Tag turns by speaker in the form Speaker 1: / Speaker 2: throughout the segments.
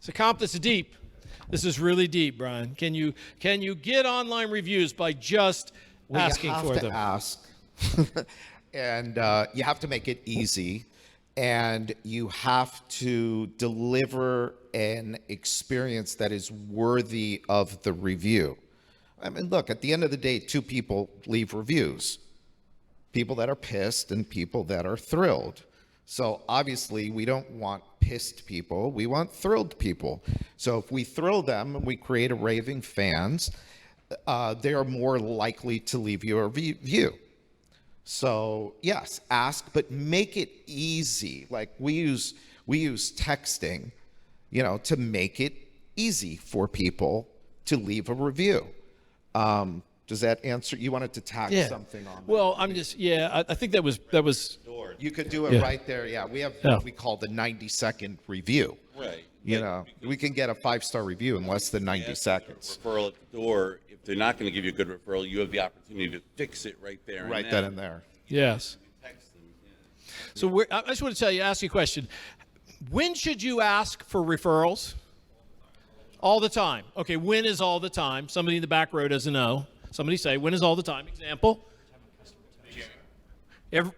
Speaker 1: This is deep. This is really deep, Brian. Can you get online reviews by just asking for them?
Speaker 2: You have to ask, and you have to make it easy, and you have to deliver an experience that is worthy of the review. I mean, look, at the end of the day, two people leave reviews. People that are pissed and people that are thrilled. So obviously we don't want pissed people, we want thrilled people. So if we thrill them and we create a raving fans, they are more likely to leave you a review. So yes, ask, but make it easy. Like we use texting, to make it easy for people to leave a review. Does that answer? You wanted to tack something on that.
Speaker 1: Well, I think that was.
Speaker 2: You could do it right there. Yeah, we have what we call the 90-second review.
Speaker 3: Right.
Speaker 2: We can get a 5-star review in less than 90 seconds.
Speaker 3: Referral at the door. If they're not going to give you a good referral, you have the opportunity to fix it right there.
Speaker 2: Right then and there.
Speaker 1: Yes.
Speaker 3: Text them. Yeah.
Speaker 1: So I just want to ask you a question. When should you ask for referrals? All the time. Okay, when is all the time? Somebody in the back row doesn't know. Somebody say, when is all the time? Example.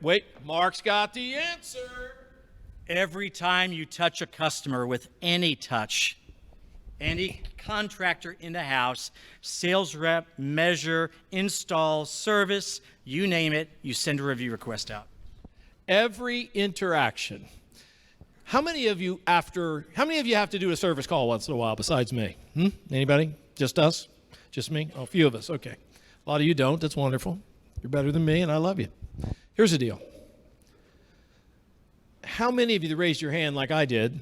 Speaker 1: Wait, Mark's got the answer.
Speaker 4: Every time you touch a customer with any touch, any contractor in the house, sales rep, measure, install, service, you name it, you send a review request out.
Speaker 1: Every interaction. How many of you have to do a service call once in a while besides me? Anybody? Just us? Just me? Oh, a few of us. Okay. A lot of you don't. That's wonderful. You're better than me, and I love you. Here's the deal. How many of you that raised your hand like I did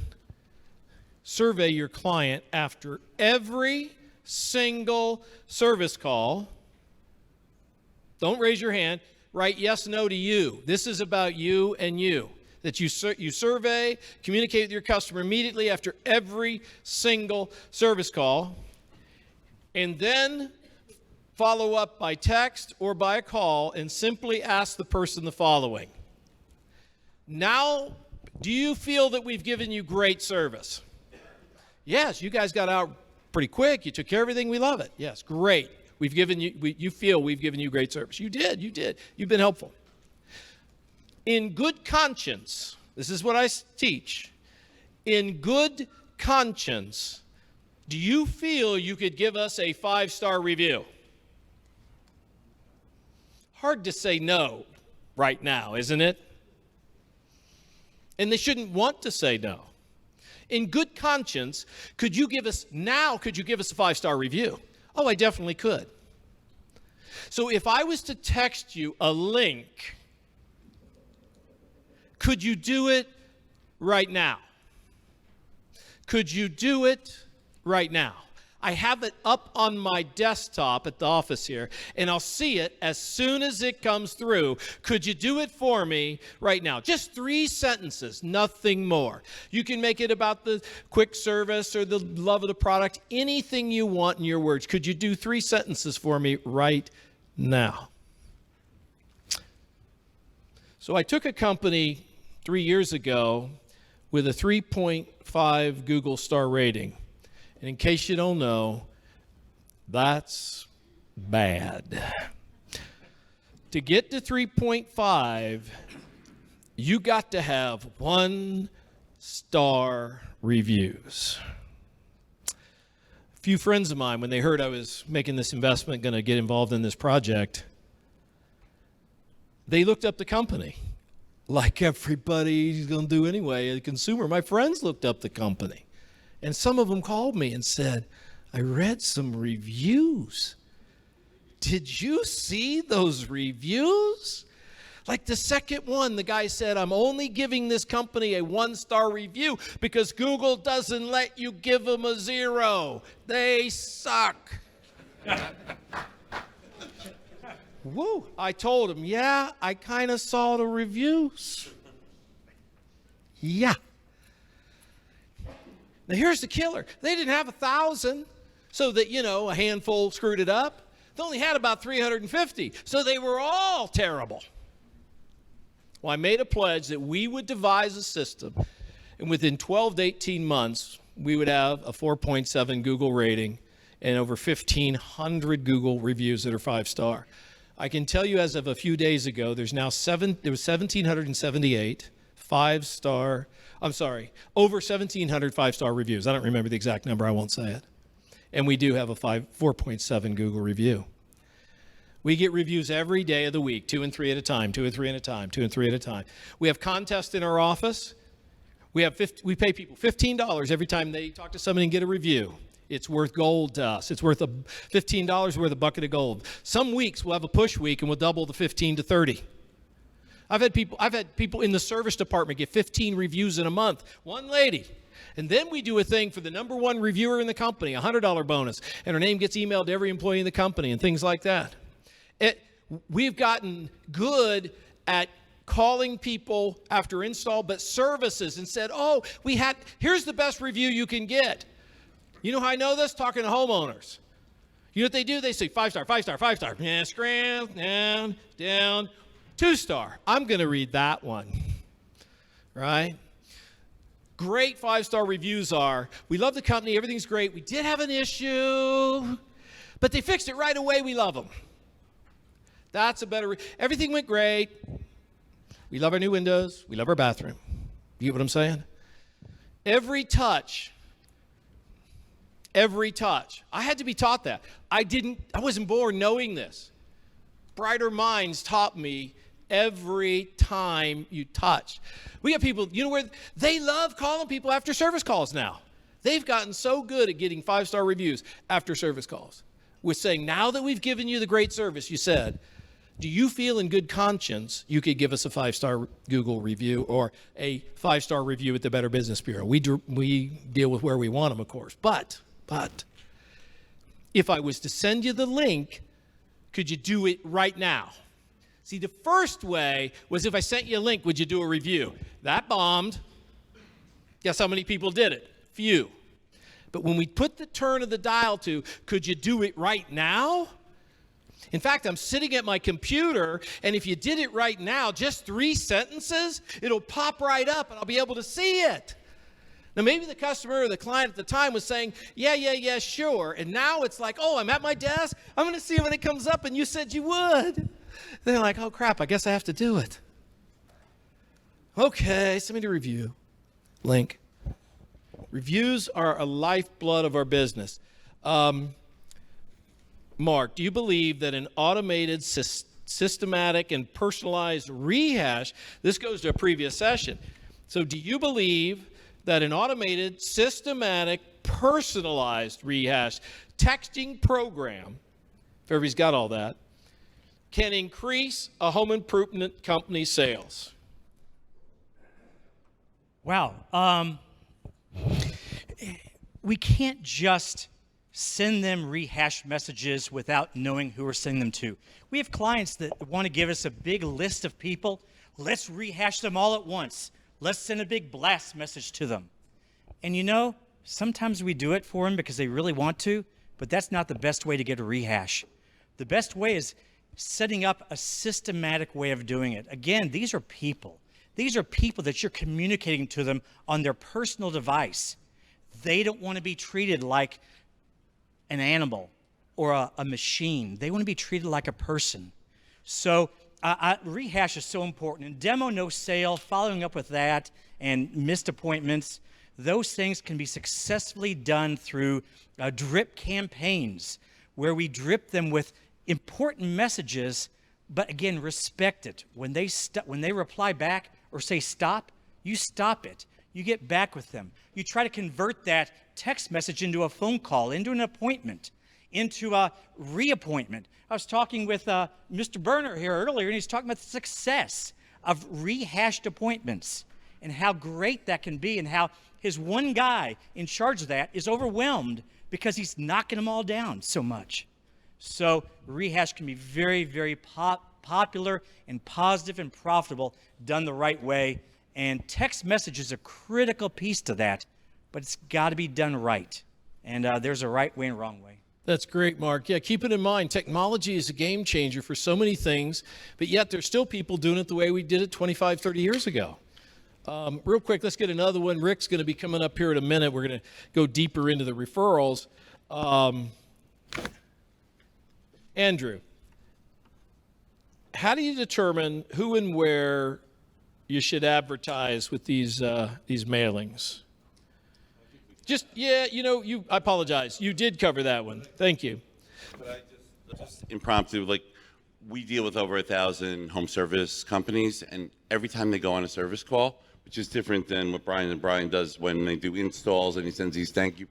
Speaker 1: survey your client after every single service call? Don't raise your hand. Write yes, no to you. This is about you and you. That you survey, communicate with your customer immediately after every single service call, and then follow up by text or by a call and simply ask the person the following. Now, do you feel that we've given you great service? Yes, you guys got out pretty quick. You took care of everything. We love it. Yes, great. You feel we've given you great service. You did. You've been helpful. In good conscience, this is what I teach. In good conscience, do you feel you could give us a 5-star review? Hard to say no right now, isn't it? And they shouldn't want to say no. In good conscience, could you give us a 5-star review? Oh, I definitely could. So if I was to text you a link, could you do it right now? Could you do it right now? I have it up on my desktop at the office here, and I'll see it as soon as it comes through. Could you do it for me right now? Just 3 sentences, nothing more. You can make it about the quick service or the love of the product, anything you want in your words. Could you do 3 sentences for me right now? So I took a company 3 years ago with a 3.5 Google star rating. And in case you don't know, that's bad. To get to 3.5, you got to have 1-star reviews. A few friends of mine, when they heard I was making this investment, going to get involved in this project, they looked up the company. Like everybody's going to do anyway, the consumer. My friends looked up the company. And some of them called me and said, I read some reviews. Did you see those reviews? Like the second one, the guy said, I'm only giving this company a 1-star review because Google doesn't let you give them a 0. They suck. Woo! I told him, yeah, I kind of saw the reviews. Yeah. Now here's the killer. They didn't have 1,000, so that, a handful screwed it up. They only had about 350, so they were all terrible. Well, I made a pledge that we would devise a system, and within 12 to 18 months, we would have a 4.7 Google rating and over 1,500 Google reviews that are 5-star. I can tell you as of a few days ago, there was 1,778 over 1,700 5-star reviews. I don't remember the exact number, I won't say it. And we do have a 4.7 Google review. We get reviews every day of the week, 2 and 3 at a time, 2 and 3 at a time, 2 and 3 at a time. We have contests in our office. We pay people $15 every time they talk to somebody and get a review. It's worth gold to us. It's worth $15 worth a bucket of gold. Some weeks we'll have a push week and we'll double the 15 to 30. I've had people in the service department get 15 reviews in a month. One lady. And then we do a thing for the number one reviewer in the company, a $100 bonus, and her name gets emailed to every employee in the company and things like that. We've gotten good at calling people after install, but services, and said, here's the best review you can get. You know how I know this? Talking to homeowners. You know what they do? They say 5-star, 5-star, 5-star. Yeah, scram, down, 2-star. I'm going to read that one, right? Great 5-star reviews are, we love the company, everything's great. We did have an issue, but they fixed it right away. We love them. That's a better, everything went great. We love our new windows. We love our bathroom. You get what I'm saying? Every touch. I had to be taught that. I wasn't born knowing this. Brighter minds taught me every time you touch. We have people, where they love calling people after service calls now. They've gotten so good at getting 5-star reviews after service calls. We're saying, now that we've given you the great service, you said, do you feel in good conscience you could give us a 5-star Google review or a 5-star review at the Better Business Bureau? We deal with where we want them, of course. But if I was to send you the link, could you do it right now? See, the first way was if I sent you a link, would you do a review? That bombed. Guess how many people did it? Few. But when we put the turn of the dial to, could you do it right now? In fact, I'm sitting at my computer, and if you did it right now, just 3 sentences, it'll pop right up, and I'll be able to see it. Now, maybe the customer or the client at the time was saying, yeah, sure. And now it's like, I'm at my desk. I'm going to see when it comes up, and you said you would. They're like, oh, crap, I guess I have to do it. Okay, send me the review. Link. Reviews are a lifeblood of our business. Mark, do you believe that an automated, systematic, and personalized rehash, this goes to a previous session. So do you believe that an automated, systematic, personalized rehash texting program, if everybody's got all that, can increase a home improvement company's sales?
Speaker 4: Wow. We can't just send them rehash messages without knowing who we're sending them to. We have clients that want to give us a big list of people. Let's rehash them all at once. Let's send a big blast message to them. And sometimes we do it for them because they really want to, but that's not the best way to get a rehash. The best way is setting up a systematic way of doing it. Again, these are people. These are people that you're communicating to them on their personal device. They don't want to be treated like an animal or a machine. They want to be treated like a person. So rehash is so important. And demo, no sale, following up with that, and missed appointments, those things can be successfully done through drip campaigns, where we drip them with important messages, but again, respect it. When they reply back or say stop, you stop it. You get back with them. You try to convert that text message into a phone call, into an appointment, into a reappointment. I was talking with Mr. Berner here earlier, and he's talking about the success of rehashed appointments and how great that can be, and how his one guy in charge of that is overwhelmed because he's knocking them all down so much. So rehash can be very, very popular and positive and profitable done the right way. And text message is a critical piece to that, but it's got to be done right. And there's a right way and wrong way.
Speaker 1: That's great, Mark. Yeah, keep it in mind. Technology is a game changer for so many things, but yet there's still people doing it the way we did it 25, 30 years ago. Real quick, let's get another one. Rick's going to be coming up here in a minute. We're going to go deeper into the referrals. Andrew, how do you determine who and where you should advertise with these mailings? Just, yeah, I apologize. You did cover that one. Thank you.
Speaker 3: But just impromptu, like, we deal with over 1,000 home service companies, and every time they go on a service call, which is different than what Brian does when they do installs and he sends these thank you,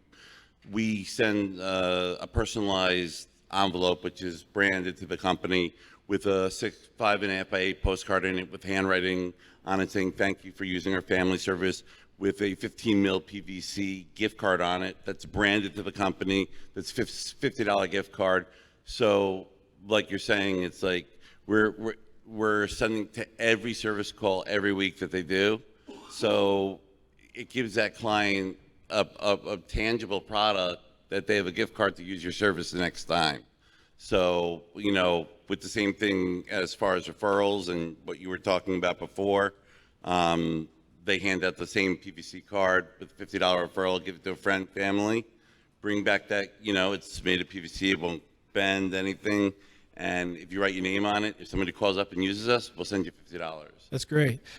Speaker 3: we send a personalized envelope, which is branded to the company with a 5.5 by 8 postcard in it with handwriting on it saying thank you for using our family service, with a 15 mil PVC gift card on it that's branded to the company. That's $50 gift card. So, like you're saying, it's like we're sending to every service call every week that they do. So it gives that client a tangible product that they have a gift card to use your service the next time. So, with the same thing as far as referrals and what you were talking about before, they hand out the same PVC card with a $50 referral, give it to a friend, family, bring back that, it's made of PVC, it won't bend anything. And if you write your name on it, if somebody calls up and uses us, we'll send you $50.
Speaker 1: That's great.